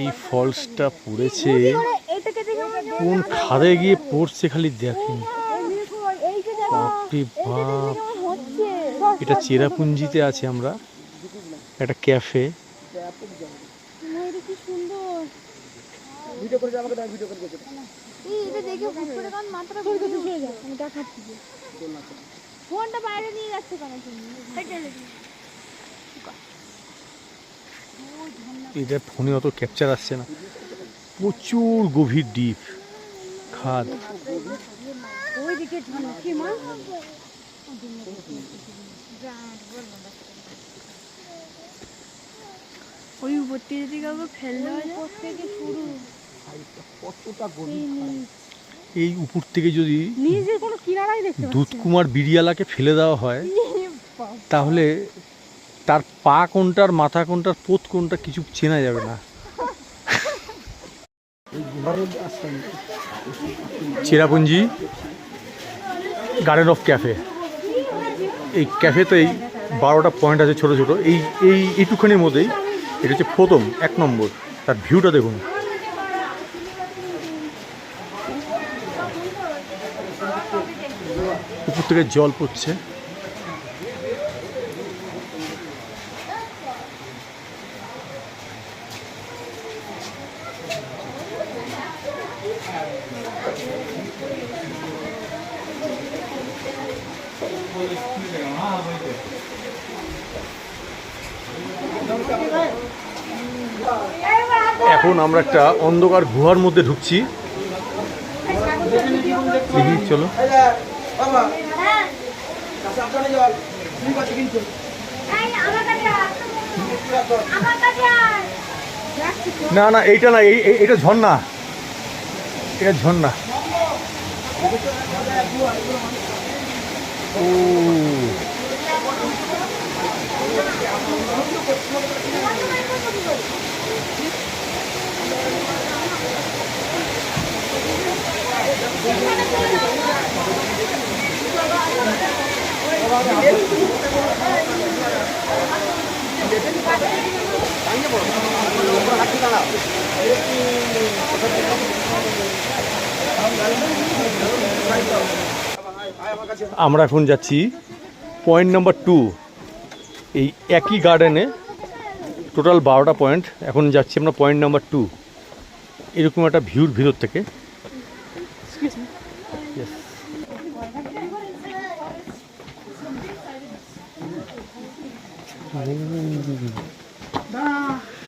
এই ফলসটা পড়েছে কোন খাদে গিয়ে পড়ছে খালি দেখেন। বাপরে বাপ, এটা চেরাপুঞ্জিতে আছে আমরা, একটা ক্যাফে। এটা ফোনে অত ক্যাপচার আসছে না, প্রচুর গভীর ডিপ খাদ। ওই উপর থেকে যদি কাউকে ফেললে এই উপর থেকে যদি দুধকুমার বিড়িয়ালাকে ফেলে দেওয়া হয় তাহলে তার পা কোনটার, মাথা কোনটার, পোত কোনটা কিছু চেনা যাবে না। চেরাপুঞ্জি গার্ডেন অফ ক্যাফে, এই ক্যাফেতেই 12টা পয়েন্ট আছে ছোট ছোট। এইটুখানির মধ্যেই এটা হচ্ছে প্রথম 1 নম্বর। তার ভিউটা দেখুন, উপর থেকে জল পড়ছে। এখন আমরা একটা অন্ধকার গুহার মধ্যে ঢুকছি। চলো, না না এইটা না, এইটা ঝর্ণা, এটা ঝর্ণা। ও আমরা এখন যাচ্ছি পয়েন্ট নাম্বার 2। এই একই গার্ডেনে টোটাল 12টা পয়েন্ট। এখন যাচ্ছি আমরা পয়েন্ট নাম্বার 2। এরকম একটা ভিউর ভিতর থেকে